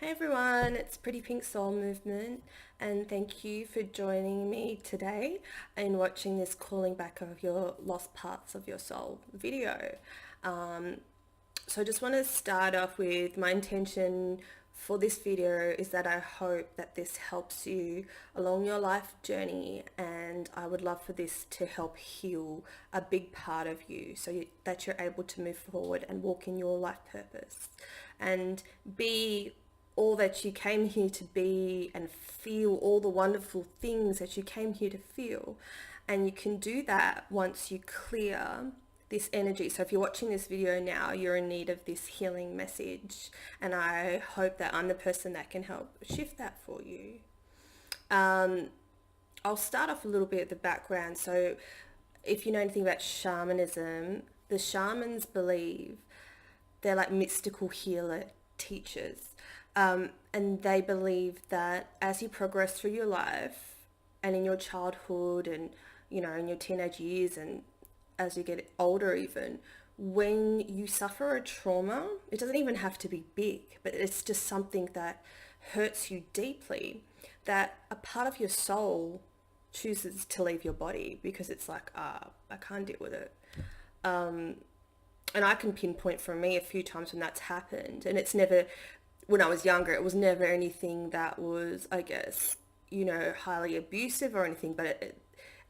Hey everyone, it's Pretty Pink Soul Movement, and thank you for joining me today in watching this calling back of your lost parts of your soul video. Um, so I just want to start off with my intention for this video is that I hope that this helps you along your life journey, and I would love for this to help heal a big part of you that you're able to move forward and walk in your life purpose and be all that you came here to be and feel all the wonderful things that you came here to feel. And you can do that once you clear this energy. So if you're watching this video now, you're in need of this healing message, and I hope that I'm the person that can help shift that for you. I'll start off a little bit at the background. So if you know anything about shamanism, the shamans believe they're like mystical healer teachers. And they believe that as you progress through your life and in your childhood and, in your teenage years and as you get older even, when you suffer a trauma, it doesn't even have to be big, but it's just something that hurts you deeply, that a part of your soul chooses to leave your body because it's like, I can't deal with it. And I can pinpoint for me a few times when that's happened, and it's never, when I was younger, it was never anything that was, I guess, highly abusive or anything, but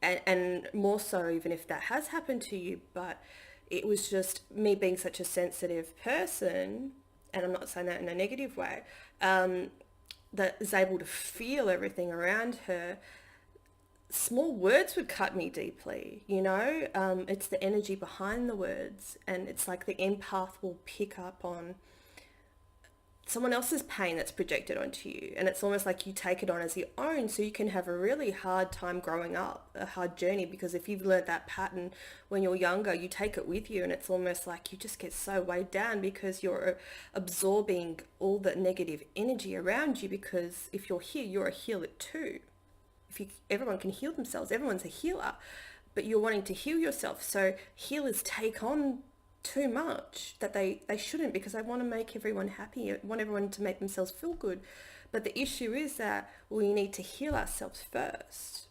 and more so even if that has happened to you, but it was just me being such a sensitive person, and I'm not saying that in a negative way, that is able to feel everything around her. Small words would cut me deeply, it's the energy behind the words, and it's like the empath will pick up on someone else's pain that's projected onto you, and it's almost like you take it on as your own, so you can have a really hard time growing up, a hard journey, because if you've learned that pattern when you're younger, you take it with you, and it's almost like you just get so weighed down because you're absorbing all the negative energy around you, because if you're here, you're a healer too. Everyone can heal themselves, everyone's a healer, but you're wanting to heal yourself, so healers take on too much that they shouldn't, because they want to make everyone happy, want everyone to make themselves feel good. But the issue is that we need to heal ourselves first,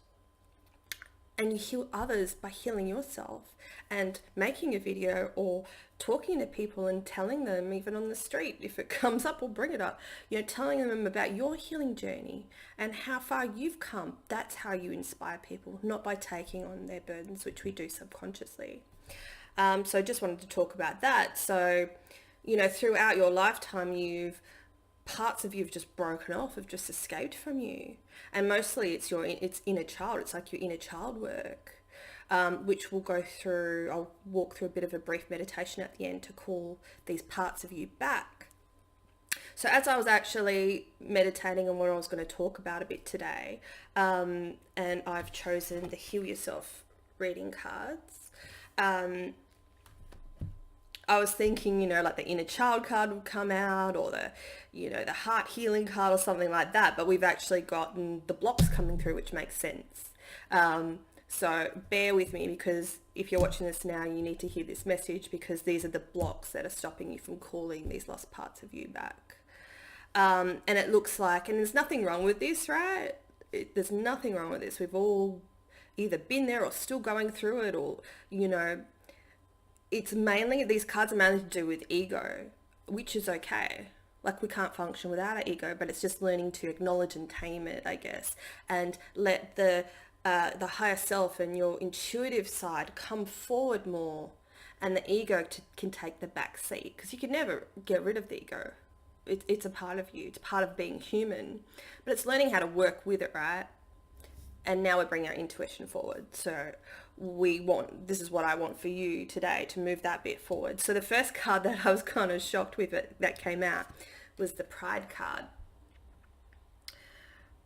and you heal others by healing yourself and making a video or talking to people and telling them, even on the street, if it comes up, or bring it up, telling them about your healing journey and how far you've come. That's how you inspire people, not by taking on their burdens, which we do subconsciously. So I just wanted to talk about that. So, throughout your lifetime, parts of you have just broken off, have just escaped from you. And mostly it's inner child. It's like your inner child work, which I'll walk through a bit of a brief meditation at the end to call these parts of you back. So as I was actually meditating on what I was going to talk about a bit today, and I've chosen the Heal Yourself reading cards, I was thinking, like the inner child card would come out, or the heart healing card or something like that. But we've actually gotten the blocks coming through, which makes sense. So bear with me, because if you're watching this now, you need to hear this message, because these are the blocks that are stopping you from calling these lost parts of you back. And it looks like, and there's nothing wrong with this, right? There's nothing wrong with this. We've all either been there or still going through it, or, these cards are mainly to do with ego, which is okay. Like, we can't function without our ego, but it's just learning to acknowledge and tame it, I guess, and let the higher self and your intuitive side come forward more, and the ego can take the back seat, because you can never get rid of the ego. It's a part of you. It's part of being human, but it's learning how to work with it, right? And now we're bringing our intuition forward. So this is what I want for you today, to move that bit forward. So the first card that I was kind of shocked with that came out was the Pride card.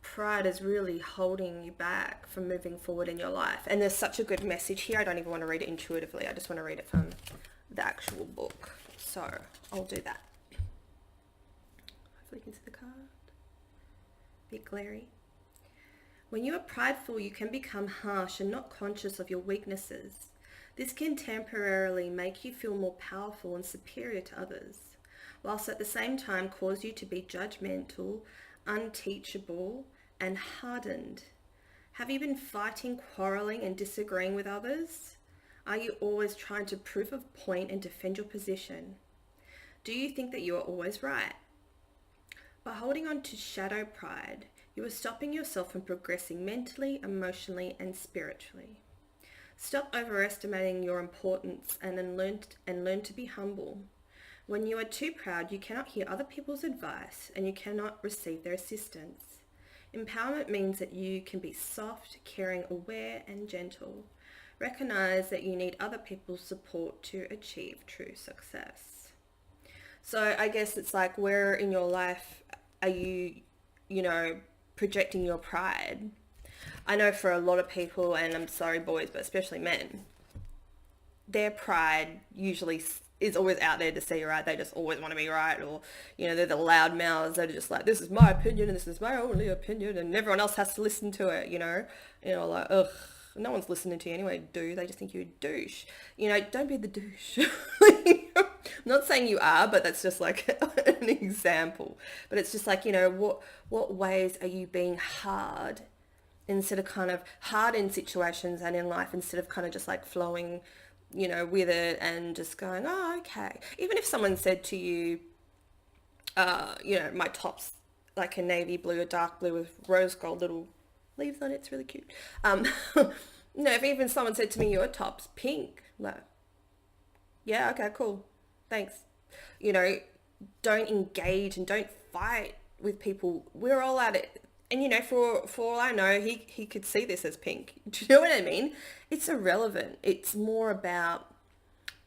Pride is really holding you back from moving forward in your life. And there's such a good message here. I don't even want to read it intuitively. I just want to read it from the actual book. So I'll do that. Hopefully you can see the card. A bit glary. When you are prideful, you can become harsh and not conscious of your weaknesses. This can temporarily make you feel more powerful and superior to others. whilst at the same time cause you to be judgmental, unteachable, and hardened? Have you been fighting, quarrelling, and disagreeing with others? Are you always trying to prove a point and defend your position? Do you think that you are always right? By holding on to shadow pride, you are stopping yourself from progressing mentally, emotionally, and spiritually. Stop overestimating your importance and learn to be humble. When you are too proud, you cannot hear other people's advice and you cannot receive their assistance. Empowerment means that you can be soft, caring, aware, and gentle. Recognize that you need other people's support to achieve true success. So I guess it's like, where in your life are you, projecting your pride? I know for a lot of people, and I'm sorry boys, but especially men, their pride usually is always out there to see right. They just always want to be right, or they're the loud mouths. They're just like, this is my opinion and this is my only opinion, and everyone else has to listen to it. Like, ugh, no one's listening to you anyway, dude. They just think you're a douche. Don't be the douche. I'm not saying you are, but that's just like an example. But it's just like, what ways are you being hard, instead of kind of hard in situations and in life, instead of kind of just like flowing, with it and just going, oh, okay. Even if someone said to you, my top's like a navy blue or dark blue with rose gold little leaves on it, it's really cute. If even someone said to me, your top's pink, like, yeah, okay, cool, thanks. Don't engage and don't fight with people. We're all at it. And for all I know, he could see this as pink. Do you know what I mean? It's irrelevant. It's more about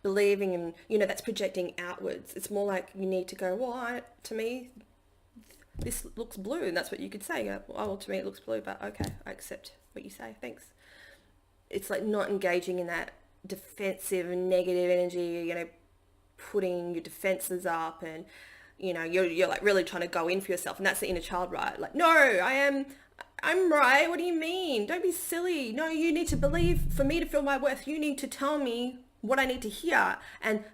believing, and that's projecting outwards. It's more like you need to go, well, to me, this looks blue, and that's what you could say. Oh, well, to me it looks blue, but okay, I accept what you say. Thanks. It's like not engaging in that defensive and negative energy. Putting your defenses up, and you're like really trying to go in for yourself, and that's the inner child, right? Like, no, I'm right. What do you mean? Don't be silly. No, you need to believe. For me to feel my worth, you need to tell me what I need to hear. And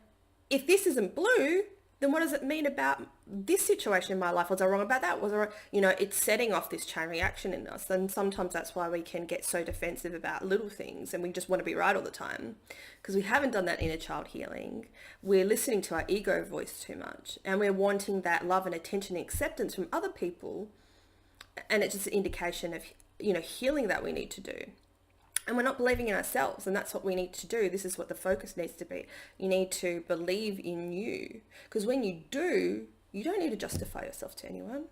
if this isn't blue, then what does it mean about this situation in my life? Was I wrong about that? Was I wrong? It's setting off this chain reaction in us. And sometimes that's why we can get so defensive about little things, and we just want to be right all the time, because we haven't done that inner child healing. We're listening to our ego voice too much, and we're wanting that love and attention and acceptance from other people. And it's just an indication of, healing that we need to do. And we're not believing in ourselves, and that's what we need to do. This is what the focus needs to be. You need to believe in you, because when you do, you don't need to justify yourself to anyone.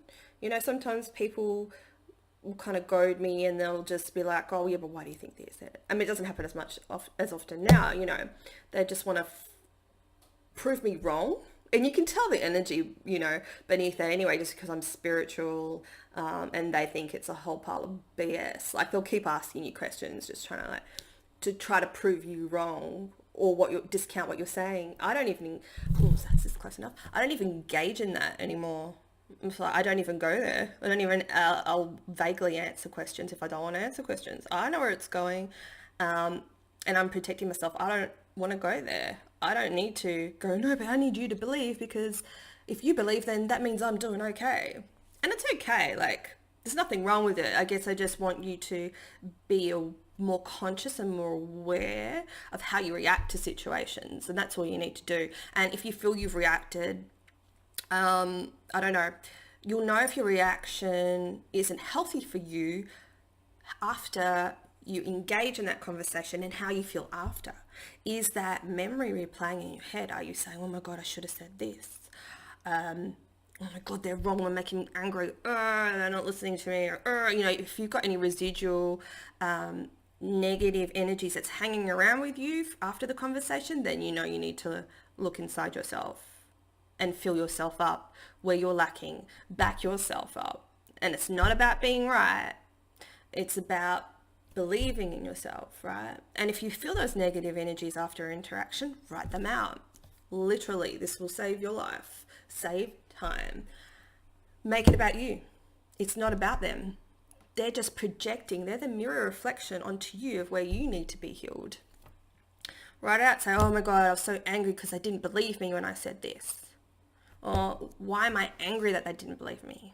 Sometimes people will kind of goad me, and they'll just be like, oh yeah, but why do you think this? I mean, it doesn't happen as often now. They just want to prove me wrong. And you can tell the energy, beneath that anyway, just because I'm spiritual, and they think it's a whole pile of BS. Like, they'll keep asking you questions, just trying to try to prove you wrong, or discount what you're saying. I don't even, that's just close enough. I don't even engage in that anymore. I don't even go there. I don't even, I'll vaguely answer questions if I don't want to answer questions. I know where it's going, and I'm protecting myself. I don't want to go there. I don't need to go, no, but I need you to believe, because if you believe, then that means I'm doing okay. And it's okay. Like, there's nothing wrong with it. I guess I just want you to be more conscious and more aware of how you react to situations. And that's all you need to do. And if you feel you've reacted, I don't know, you'll know if your reaction isn't healthy for you after you engage in that conversation, and how you feel after. Is that memory replaying in your head? Are you saying, oh my God, I should have said this? Oh my God, they're wrong, they're making me angry. They're not listening to me. Or, if you've got any residual negative energies that's hanging around with you after the conversation, then you need to look inside yourself and fill yourself up where you're lacking. Back yourself up. And it's not about being right. It's about believing in yourself, right? And if you feel those negative energies after interaction, write them out. Literally, this will save your life, save time. Make it about you. It's not about them. They're just projecting. They're the mirror reflection onto you of where you need to be healed. Write out, say, oh my God, I was so angry because they didn't believe me when I said this. Or why am I angry that they didn't believe me?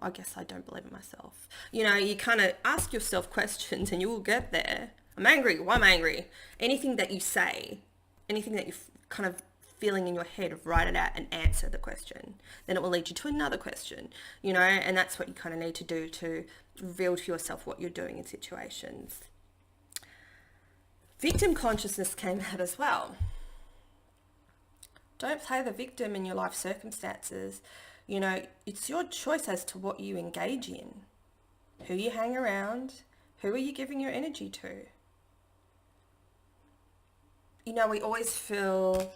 I guess I don't believe in myself. You kind of ask yourself questions and you will get there. I'm angry. Why am I angry? Anything that you say, anything that you kind of feeling in your head, write it out and answer the question. Then it will lead you to another question, and that's what you kind of need to do to reveal to yourself what you're doing in situations. Victim consciousness came out as well. Don't play the victim in your life circumstances. It's your choice as to what you engage in, who you hang around, who are you giving your energy to. We always feel,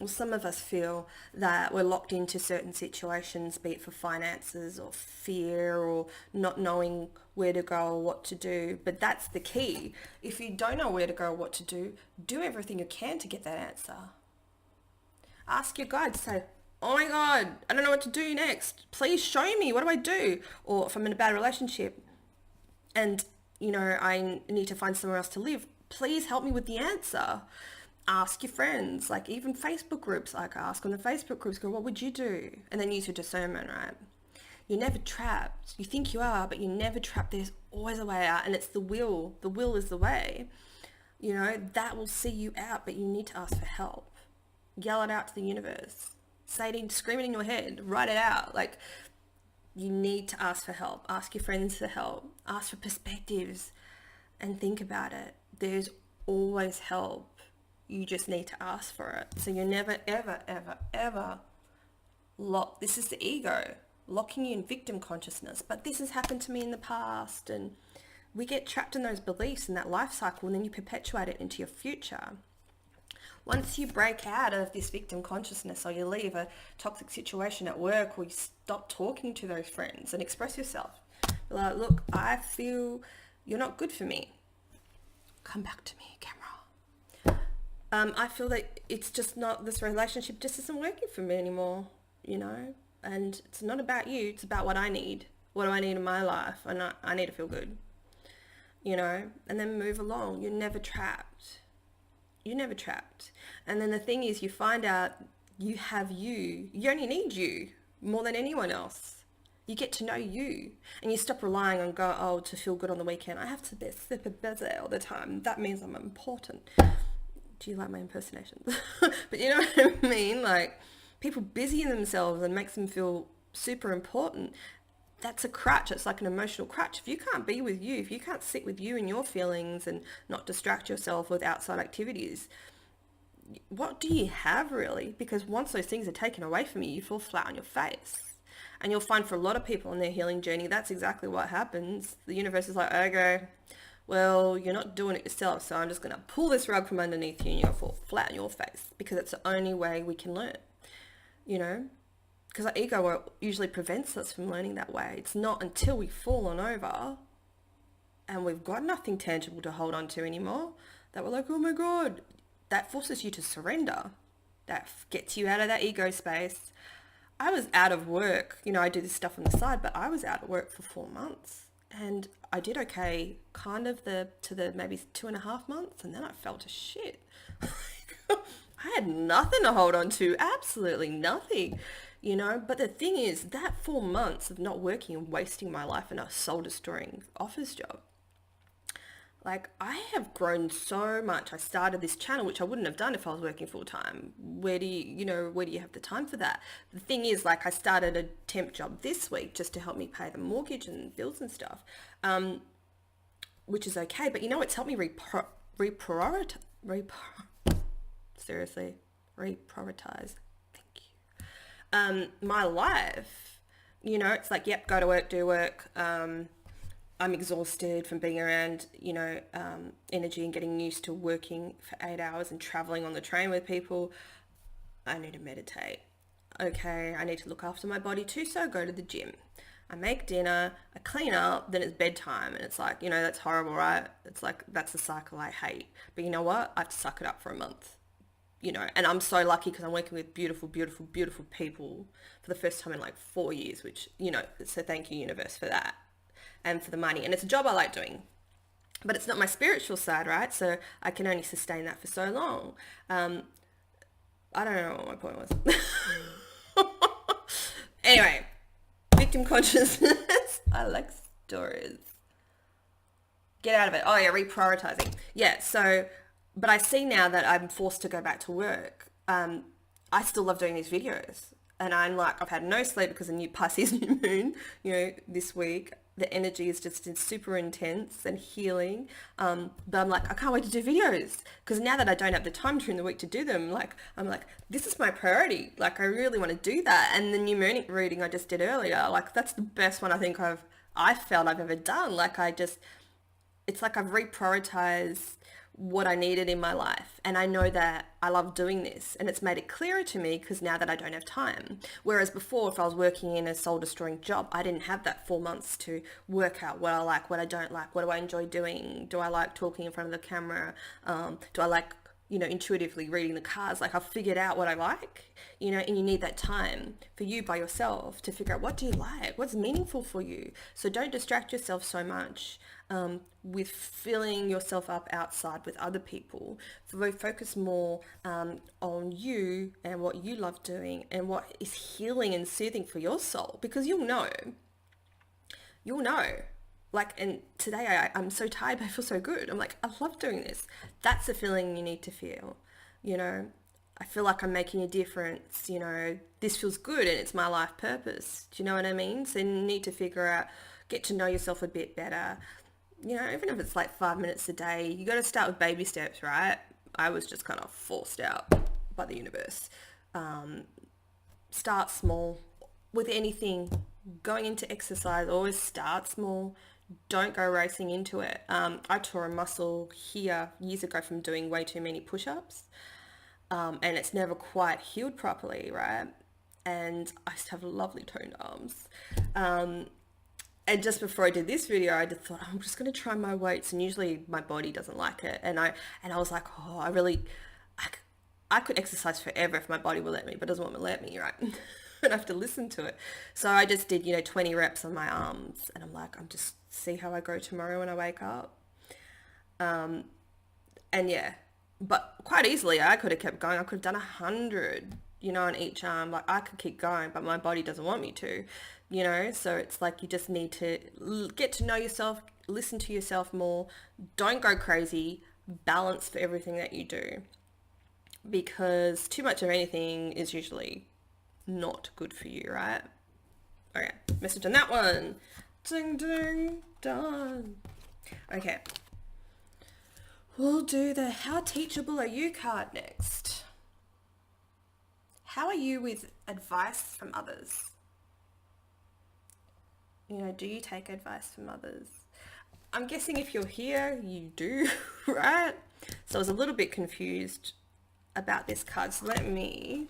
some of us feel that we're locked into certain situations, be it for finances or fear or not knowing where to go or what to do. But that's the key. If you don't know where to go or what to do everything you can to get that answer. Ask your guide, say, oh my God, I don't know what to do next. Please show me, what do I do? Or if I'm in a bad relationship and, I need to find somewhere else to live, please help me with the answer. Ask your friends, like even Facebook groups, ask on the Facebook groups, go, what would you do? And then use your discernment, right? You're never trapped. You think you are, but you're never trapped. There's always a way out, and it's the will. The will is the way. That will see you out, but you need to ask for help. Yell it out to the universe. Say it, scream it in your head, write it out. You need to ask for help. Ask your friends for help. Ask for perspectives and think about it. There's always help. You just need to ask for it. So you're never, ever, ever, ever locked. This is the ego locking you in victim consciousness. But this has happened to me in the past. And we get trapped in those beliefs in that life cycle, and then you perpetuate it into your future. Once you break out of this victim consciousness, or you leave a toxic situation at work, or you stop talking to those friends and express yourself. Like, look, I feel you're not good for me. Come back to me, camera. I feel that it's just not, this relationship just isn't working for me anymore, and it's not about you. It's about what I need. What do I need in my life? I need to feel good, and then move along. You're never trapped. You're never trapped. And then the thing is, you find out you have you only need you more than anyone else. You get to know you, and you stop relying on to feel good on the weekend. I have to be super busy all the time. That means I'm important. Do you like my impersonations? But you know what I mean? People busy in themselves and makes them feel super important. That's a crutch. It's like an emotional crutch. If you can't be with you, if you can't sit with you and your feelings and not distract yourself with outside activities, what do you have really? Because once those things are taken away from you, you fall flat on your face. And you'll find for a lot of people on their healing journey, that's exactly what happens. The universe is like, okay, well, you're not doing it yourself, so I'm just going to pull this rug from underneath you and you'll fall flat on your face, because it's the only way we can learn, because our ego usually prevents us from learning that way. It's not until we fall on over and we've got nothing tangible to hold on to anymore that we're like, oh my God, that forces you to surrender. That gets you out of that ego space. I was out of work, I do this stuff on the side, but I was out of work for 4 months. And I did okay, kind of to the maybe 2.5 months, and then I fell to shit. I had nothing to hold on to, absolutely nothing, But the thing is, that 4 months of not working and wasting my life in a soul-destroying office job, I have grown so much. I started this channel, which I wouldn't have done if I was working full-time. Where do you have the time for that? The thing is, I started a temp job this week just to help me pay the mortgage and bills and stuff, which is okay. But it's helped me reprioritize. Seriously, reprioritize. Thank you. My life, it's like, yep, go to work, do work. I'm exhausted from being around, energy and getting used to working for 8 hours and traveling on the train with people. I need to meditate. Okay, I need to look after my body too, so I go to the gym. I make dinner, I clean up, then it's bedtime. And it's like, that's horrible, right? It's like, that's a cycle I hate. But you know what? I have to suck it up for a month. And I'm so lucky because I'm working with beautiful, beautiful, beautiful people for the first time in 4 years, which, so thank you, universe, for that. And for the money. And it's a job I like doing. But it's not my spiritual side, right? So I can only sustain that for so long. I don't know what my point was. Anyway, victim consciousness. I like stories. Get out of it. Oh yeah, reprioritizing. Yeah, so, but I see now that I'm forced to go back to work. I still love doing these videos. And I'm like, I've had no sleep because of new Pisces new moon, this week. The energy is just super intense and healing. But I'm like, I can't wait to do videos because now that I don't have the time during the week to do them, I'm like, this is my priority. Like, I really want to do that. And the new moon reading I just did earlier, like, that's the best one I felt I've ever done. It's like I've reprioritized what I needed in my life. And I know that I love doing this, and it's made it clearer to me because now that I don't have time. Whereas before, if I was working in a soul destroying job, I didn't have that 4 months to work out what I like, what I don't like, what do I enjoy doing? Do I like talking in front of the camera? Do I like, intuitively reading the cards? Like, I've figured out what I like, and you need that time for you by yourself to figure out what do you like, what's meaningful for you. So don't distract yourself so much with filling yourself up outside with other people. Focus more on you and what you love doing and what is healing and soothing for your soul, because you'll know. Like, and today I'm so tired, but I feel so good. I'm like, I love doing this. That's the feeling you need to feel. I feel like I'm making a difference. This feels good and it's my life purpose. Do you know what I mean? So you need to figure out, get to know yourself a bit better. Even if it's like 5 minutes a day, you got to start with baby steps, right? I was just kind of forced out by the universe. Start small with anything. Going into exercise, always start small. Don't go racing into it. I tore a muscle here years ago from doing way too many push-ups. And it's never quite healed properly, right? And I used to have lovely toned arms. And just before I did this video, I just thought, I'm just going to try my weights. And usually my body doesn't like it. And I was like, I could exercise forever if my body will let me, but it doesn't want to let me, right? And I have to listen to it. So I just did, 20 reps on my arms. And I'm like, I'm just see how I go tomorrow when I wake up. And yeah, but quite easily I could have kept going. I could have done 100, on each arm. Like, I could keep going, but my body doesn't want me to, so it's like you just need to get to know yourself, listen to yourself more. Don't go crazy. Balance for everything that you do, because too much of anything is usually not good for you, right? Okay, message on that one. Ding, ding, done. Okay. We'll do the How Teachable Are You card next. How are you with advice from others? Do you take advice from others? I'm guessing if you're here, you do, right? So I was a little bit confused about this card. So let me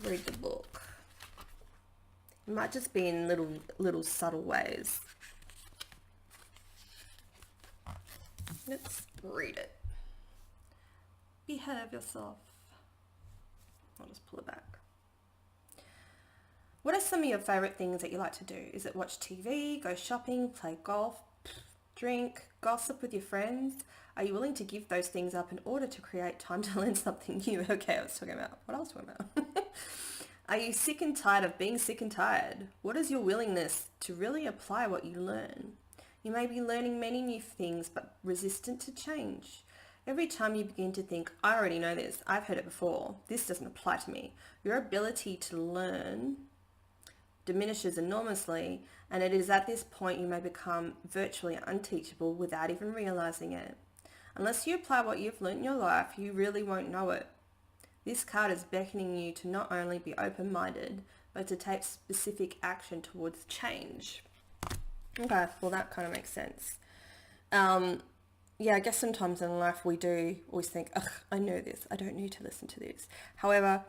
read the book. It might just be in little subtle ways. Let's read it. Behave yourself. I'll just pull it back. What are some of your favorite things that you like to do? Is it watch TV, go shopping, play golf, drink, gossip with your friends? Are you willing to give those things up in order to create time to learn something new? Okay, I was talking about what I was talking about. Are you sick and tired of being sick and tired? What is your willingness to really apply what you learn? You may be learning many new things, but resistant to change. Every time you begin to think, I already know this, I've heard it before, this doesn't apply to me, your ability to learn diminishes enormously, and it is at this point you may become virtually unteachable without even realizing it. Unless you apply what you've learned in your life, you really won't know it. This card is beckoning you to not only be open-minded, but to take specific action towards change. Okay, well that kind of makes sense. Yeah, I guess sometimes in life we do always think, ugh, I know this, I don't need to listen to this. However,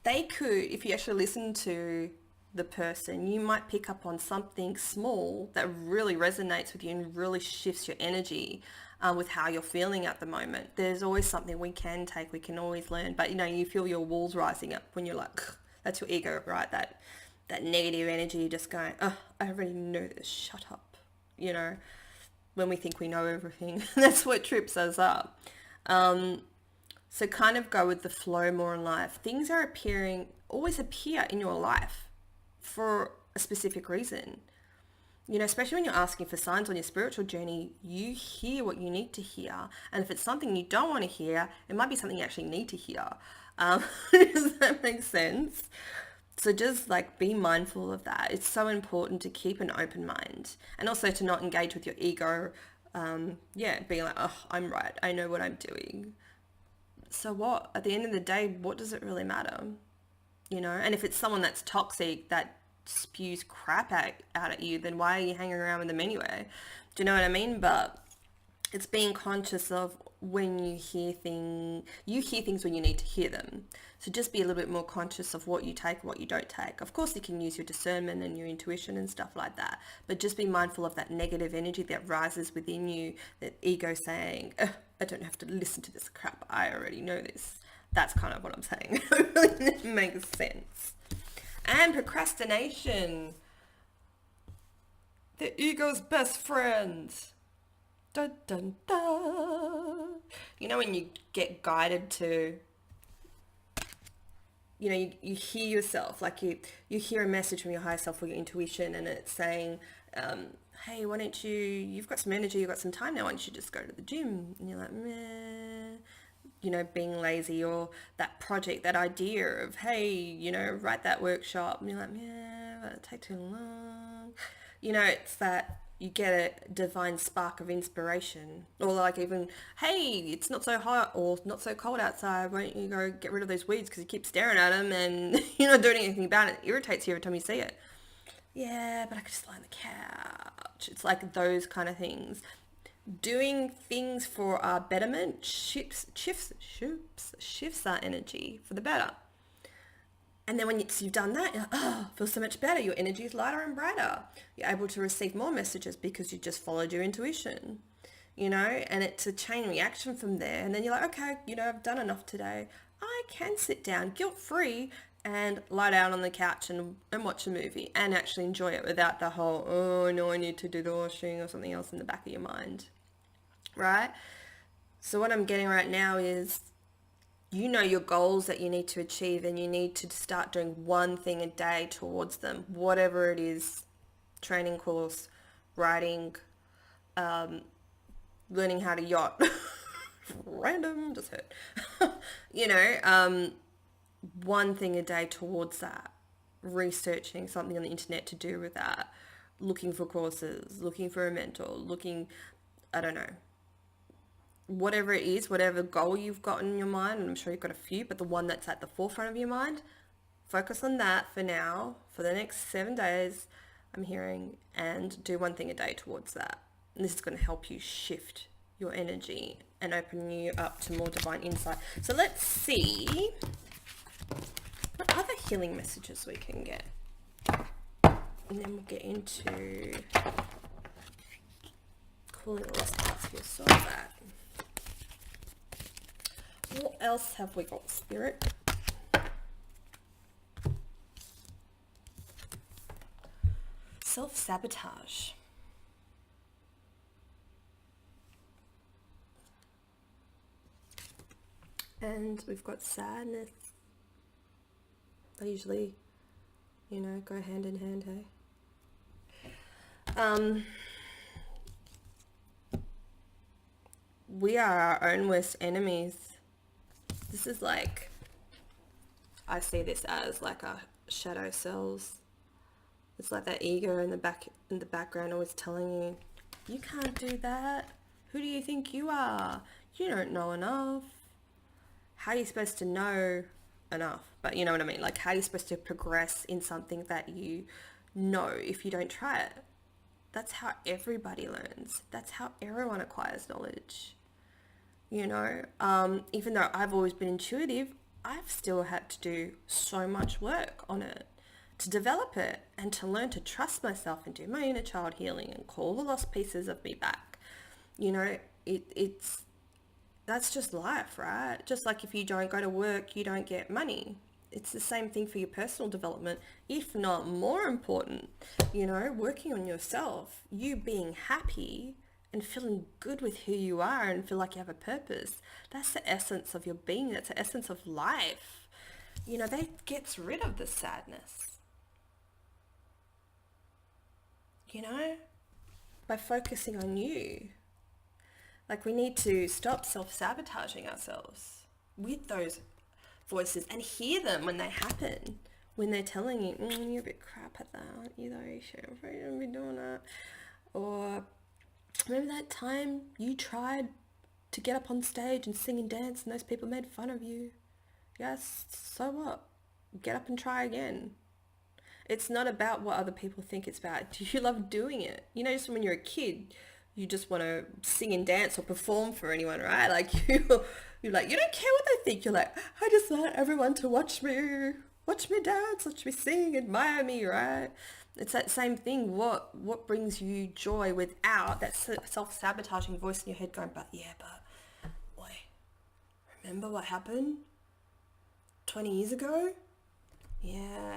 they could, if you actually listen to the person, you might pick up on something small that really resonates with you and really shifts your energy with how you're feeling at the moment. There's always something we can take, we can always learn, but you feel your walls rising up when you're like, that's your ego, right? That negative energy just going, oh, I already know this, shut up, when we think we know everything. That's what trips us up. So kind of go with the flow more in life. Things are always appear in your life for a specific reason. You know, especially when you're asking for signs on your spiritual journey, you hear what you need to hear. And if it's something you don't want to hear, it might be something you actually need to hear. Does that make sense? So just like be mindful of that. It's so important to keep an open mind and also to not engage with your ego. Being like, oh, I'm right. I know what I'm doing. So what? At the end of the day, what does it really matter? You know, and if it's someone that's toxic, that spews crap out at you, then why are you hanging around with them anyway? Do you know what I mean? But it's being conscious of when you hear things when you need to hear them. So just be a little bit more conscious of what you take and what you don't take. Of course, you can use your discernment and your intuition and stuff like that, but just be mindful of that negative energy that rises within you, that ego saying, I don't have to listen to this crap. I already know this. That's kind of what I'm saying. It makes sense. And procrastination. The ego's best friend. Dun, dun, dun. You know when you get guided to, you know, you hear yourself, like you hear a message from your higher self or your intuition, and it's saying, hey, why don't you've got some energy, you've got some time now, why don't you just go to the gym? And you're like, meh. You know, being lazy, or that project, that idea of, hey, you know, write that workshop, and you're like, yeah, that'll take too long. You know, it's that you get a divine spark of inspiration, or like even, hey, it's not so hot or not so cold outside, why don't you go get rid of those weeds because you keep staring at them and you're not doing anything about it. It irritates you every time you see it. Yeah, but I could just lie on the couch. It's like those kind of things. Doing things for our betterment shifts our energy for the better. And then when you've done that, you're like, oh, feels so much better. Your energy is lighter and brighter. You're able to receive more messages because you just followed your intuition, you know, and it's a chain reaction from there. And then you're like, okay, you know, I've done enough today. I can sit down guilt-free and lie down on the couch and watch a movie and actually enjoy it without the whole, oh, no, I need to do the washing or something else in the back of your mind. Right? So what I'm getting right now is, you know, your goals that you need to achieve, and you need to start doing one thing a day towards them, whatever it is. Training course, writing, learning how to yacht. Random, just hurt. You know, one thing a day towards that. Researching something on the internet to do with that. Looking for courses, looking for a mentor, I don't know, whatever it is, whatever goal you've got in your mind, and I'm sure you've got a few, but the one that's at the forefront of your mind, focus on that for now, for the next 7 days, I'm hearing, and do one thing a day towards that. And this is going to help you shift your energy and open you up to more divine insight. So let's see what other healing messages we can get. And then we'll get into calling the lost parts of your soul back. What else have we got, Spirit? Self-sabotage. And we've got sadness. They usually, you know, go hand in hand, hey? We are our own worst enemies. This is like, I see this as like our shadow selves. It's like that ego in the background always telling you, you can't do that. Who do you think you are? You don't know enough. How are you supposed to know enough? But you know what I mean? Like, how are you supposed to progress in something that you know if you don't try it? That's how everybody learns. That's how everyone acquires knowledge. You know, even though I've always been intuitive, I've still had to do so much work on it to develop it and to learn to trust myself and do my inner child healing and call the lost pieces of me back. You know, that's just life, right? Just like if you don't go to work, you don't get money. It's the same thing for your personal development, if not more important. You know, working on yourself, you being happy and feeling good with who you are and feel like you have a purpose. That's the essence of your being. That's the essence of life. You know, that gets rid of the sadness. you know, by focusing on you. Like, we need to stop self-sabotaging ourselves with those voices and hear them when they happen. When they're telling you, you're a bit crap at that, aren't you though? You shouldn't be doing that. Or, remember that time you tried to get up on stage and sing and dance and those people made fun of you? Yes, so what? Get up and try again. It's not about what other people think, it's about, do you love doing it? You know, just when you're a kid, you just want to sing and dance or perform for anyone, right? Like, you're like, you don't care what they think. You're like, I just want everyone to watch me dance, watch me sing, admire me, right? It's that same thing. What brings you joy without that self-sabotaging voice in your head going, but boy, remember what happened 20 years ago? Yeah,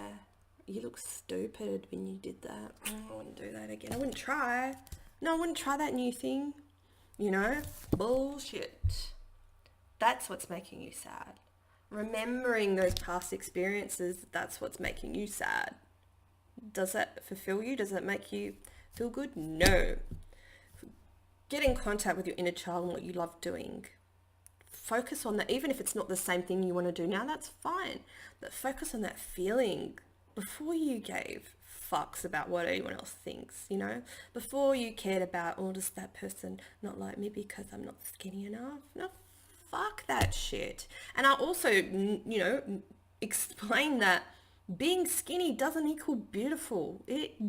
you look stupid when you did that. I wouldn't do that again. I wouldn't try. No, I wouldn't try that new thing. You know? Bullshit. That's what's making you sad. Remembering those past experiences, that's what's making you sad. Does that fulfill you? Does that make you feel good? No. Get in contact with your inner child and what you love doing. Focus on that. Even if it's not the same thing you want to do now, that's fine. But focus on that feeling before you gave fucks about what anyone else thinks, you know? Before you cared about, oh, does that person not like me because I'm not skinny enough? No, fuck that shit. And I'll also, you know, explain that being skinny doesn't equal beautiful. It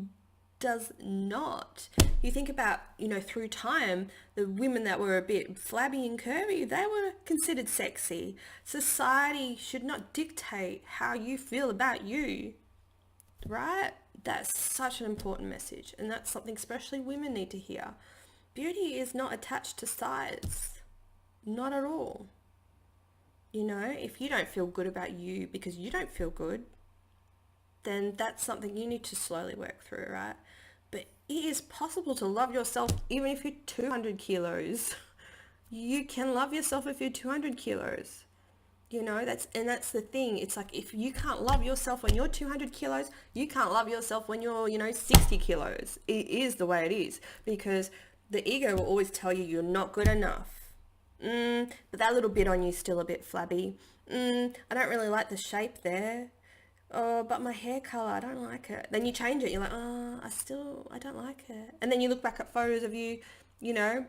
does not. You think about, you know, through time, the women that were a bit flabby and curvy, they were considered sexy. Society should not dictate how you feel about you, right? That's such an important message, and that's something especially women need to hear. Beauty is not attached to size. Not at all. You know, if you don't feel good about you because you don't feel good, then that's something you need to slowly work through, right? But it is possible to love yourself even if you're 200 kilos. You can love yourself if you're 200 kilos. You know, that's the thing. It's like, if you can't love yourself when you're 200 kilos, you can't love yourself when you're, you know, 60 kilos. It is the way it is, because the ego will always tell you you're not good enough. But that little bit on you is still a bit flabby. I don't really like the shape there. Oh, but my hair color, I don't like it. Then you change it. You're like, oh, I don't like it. And then you look back at photos of you, you know,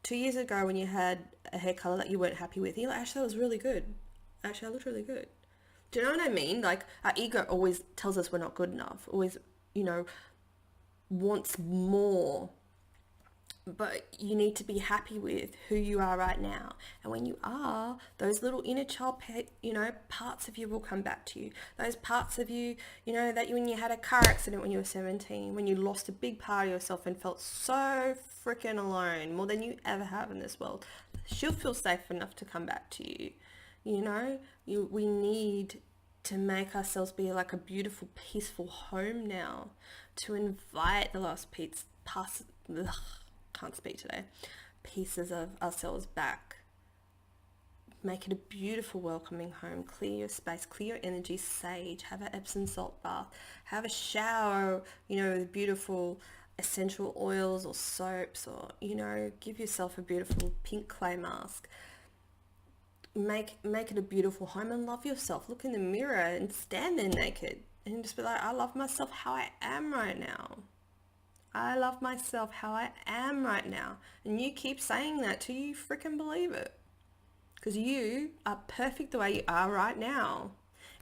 2 years ago when you had a hair color that you weren't happy with. You're like, actually, that was really good. Actually, I looked really good. Do you know what I mean? Like, our ego always tells us we're not good enough. Always, you know, wants more. But you need to be happy with who you are right now. And when you are, those little inner child, you know, parts of you will come back to you. Those parts of you, you know, that when you had a car accident when you were 17, when you lost a big part of yourself and felt so freaking alone, more than you ever have in this world, she'll feel safe enough to come back to you. You know, we need to make ourselves be like a beautiful, peaceful home now, to invite the last can't speak today, pieces of ourselves back. Make it a beautiful, welcoming home. Clear your space, clear your energy, sage, have an Epsom salt bath, have a shower, you know, with beautiful essential oils or soaps, or, you know, give yourself a beautiful pink clay mask. Make it a beautiful home and love yourself. Look in the mirror and stand there naked and just be like, I love myself how I am right now. I love myself how I am right now. And you keep saying that till you freaking believe it. Because you are perfect the way you are right now.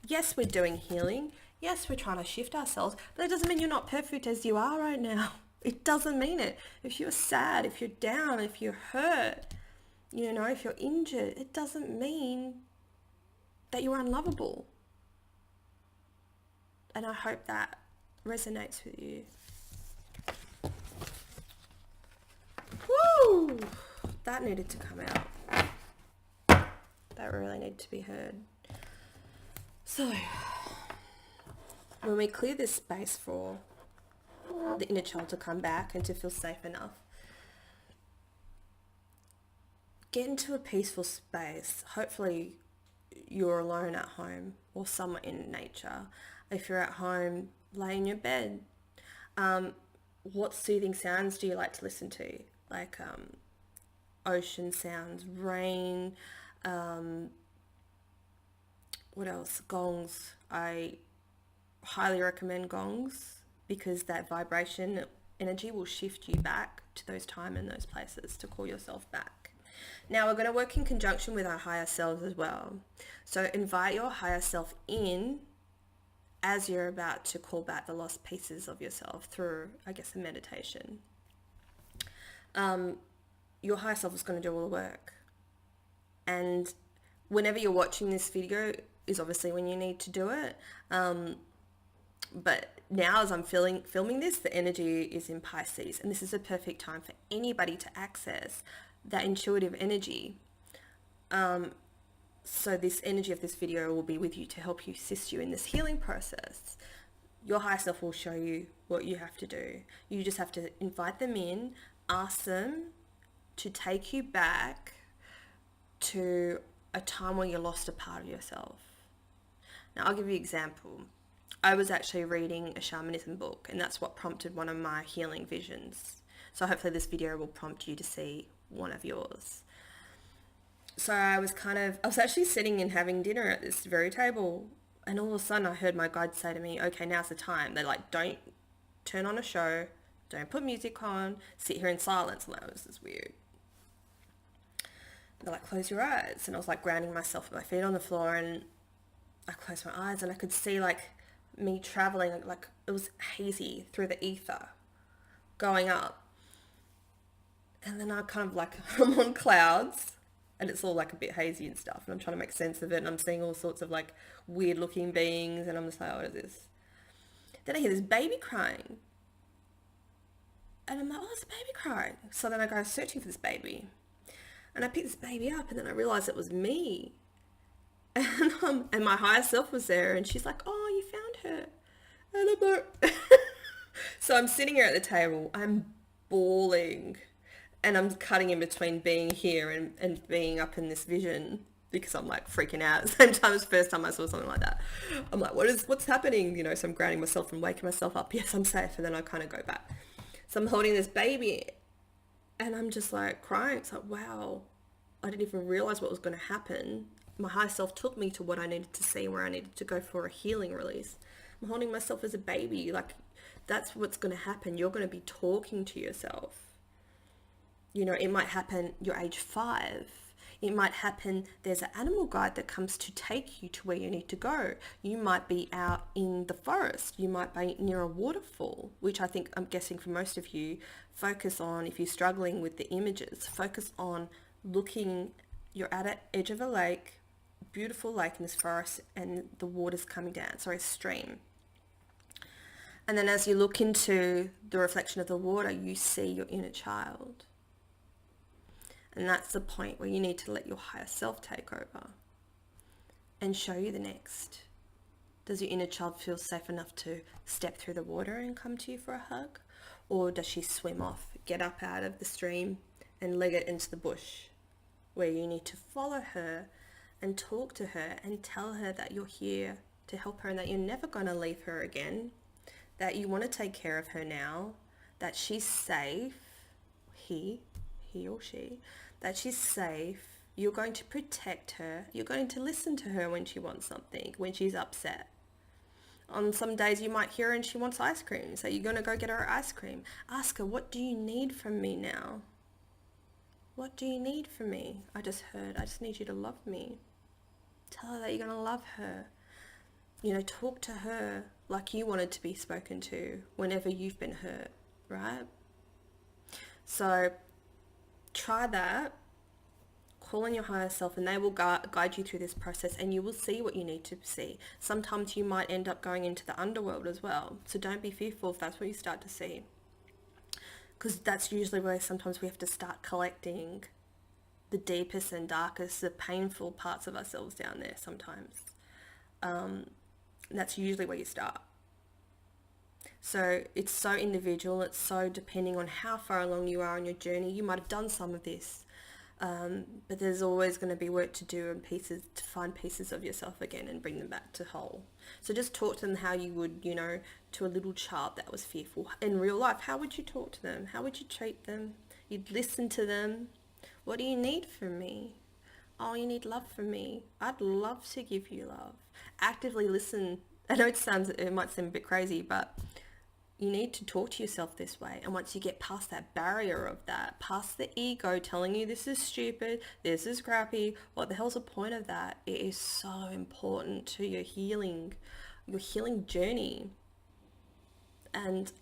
Yes, we're doing healing. Yes, we're trying to shift ourselves. But it doesn't mean you're not perfect as you are right now. It doesn't mean it. If you're sad, if you're down, if you're hurt, you know, if you're injured, it doesn't mean that you're unlovable. And I hope that resonates with you. Woo! That needed to come out. That really needed to be heard. So, when we clear this space for the inner child to come back and to feel safe enough, get into a peaceful space. Hopefully you're alone at home or somewhere in nature. If you're at home, lay in your bed. what soothing sounds do you like to listen to? Like ocean sounds, rain, what else? Gongs. I highly recommend gongs because that vibration energy will shift you back to those time and those places to call yourself back. Now we're going to work in conjunction with our higher selves as well. So invite your higher self in as you're about to call back the lost pieces of yourself through, I guess, a meditation. Your higher self is going to do all the work. And whenever you're watching this video is obviously when you need to do it. But now as I'm filming this, the energy is in Pisces, and this is a perfect time for anybody to access that intuitive energy. So this energy of this video will be with you to help you, assist you in this healing process. Your higher self will show you what you have to do. You just have to invite them in, ask them to take you back to a time when you lost a part of yourself. Now I'll give you an example. I was actually reading a shamanism book, and that's what prompted one of my healing visions. So hopefully this video will prompt you to see one of yours. So I was actually sitting and having dinner at this very table, and all of a sudden I heard my guide say to me, okay, now's the time. They're like, don't turn on a show, don't put music on, sit here in silence. And that was just weird. They're like, close your eyes. And I was like grounding myself with my feet on the floor, and I closed my eyes and I could see like me traveling, like it was hazy through the ether going up. And then I kind of like, I'm on clouds and it's all like a bit hazy and stuff. And I'm trying to make sense of it. And I'm seeing all sorts of like weird looking beings. And I'm just like, oh, what is this? Then I hear this baby crying. And I'm like, oh, it's a baby crying. So then I go searching for this baby. And I pick this baby up, and then I realized it was me. And my higher self was there, and she's like, oh, you found her. And I'm like, so I'm sitting here at the table, I'm bawling, and I'm cutting in between being here and being up in this vision because I'm like freaking out at the same time. It's the first time I saw something like that. I'm like, what's happening? You know, so I'm grounding myself and waking myself up. Yes, I'm safe. And then I kind of go back. So I'm holding this baby and I'm just like crying. It's like, wow, I didn't even realize what was going to happen. My higher self took me to what I needed to see, where I needed to go for a healing release. I'm holding myself as a baby. Like, that's what's going to happen. You're going to be talking to yourself. You know, it might happen you're age 5. It might happen there's an animal guide that comes to take you to where you need to go. You might be out in the forest. You might be near a waterfall, which I think, I'm guessing for most of you, focus on, if you're struggling with the images, focus on looking, you're at an edge of a lake, beautiful lake in this forest, and the water's coming down, sorry, stream. And then as you look into the reflection of the water, you see your inner child. And that's the point where you need to let your higher self take over and show you the next. Does your inner child feel safe enough to step through the water and come to you for a hug? Or does she swim off, get up out of the stream and leg it into the bush, where you need to follow her and talk to her and tell her that you're here to help her and that you're never going to leave her again, that you want to take care of her now, that she's safe, he or she, that she's safe, you're going to protect her, you're going to listen to her when she wants something, when she's upset. On some days you might hear her and she wants ice cream, so you're going to go get her ice cream. Ask her, what do you need from me now? What do you need from me? I just need you to love me. Tell her that you're going to love her. You know, talk to her like you wanted to be spoken to whenever you've been hurt, right? So try that. Call on your higher self and they will guide you through this process, and you will see what you need to see. Sometimes you might end up going into the underworld as well. So don't be fearful if that's what you start to see. Because that's usually where sometimes we have to start collecting the deepest and darkest, the painful parts of ourselves down there sometimes. That's usually where you start. So it's so individual. It's so depending on how far along you are on your journey. You might have done some of this. But there's always going to be work to do and pieces to find pieces of yourself again and bring them back to whole. So just talk to them how you would, to a little child that was fearful. In real life, how would you talk to them? How would you treat them? You'd listen to them. What do you need from me? Oh, you need love from me. I'd love to give you love. Actively listen. I know it might seem a bit crazy, but you need to talk to yourself this way. And once you get past that barrier of that, past the ego telling you this is stupid, this is crappy, what the hell's the point of that? It is so important to your healing journey. And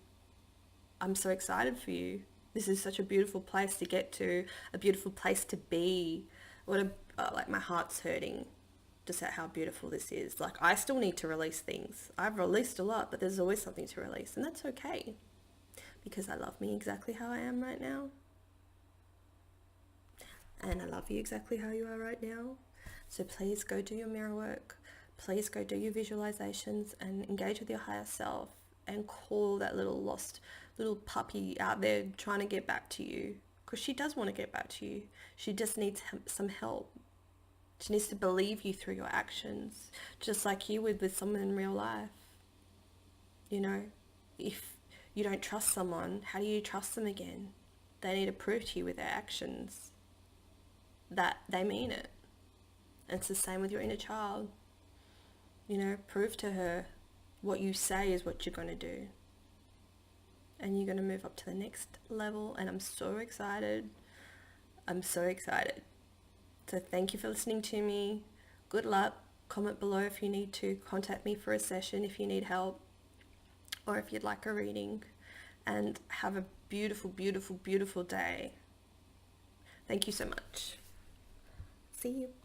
I'm so excited for you. This is such a beautiful place to get to, a beautiful place to be. Like my heart's hurting just at how beautiful this is. Like I still need to release things. I've released a lot, but there's always something to release, and that's okay because I love me exactly how I am right now. And I love you exactly how you are right now. So please go do your mirror work. Please go do your visualizations and engage with your higher self and call that little lost little puppy out there trying to get back to you, because she does want to get back to you. She just needs some help. She needs to believe you through your actions, just like you would with someone in real life. If you don't trust someone, how do you trust them again? They need to prove to you with their actions that they mean it. And it's the same with your inner child. Prove to her what you say is what you're going to do. And you're going to move up to the next level. And I'm so excited. I'm so excited. So thank you for listening to me. Good luck. Comment below if you need to. Contact me for a session if you need help or if you'd like a reading. And have a beautiful, beautiful, beautiful day. Thank you so much. See you.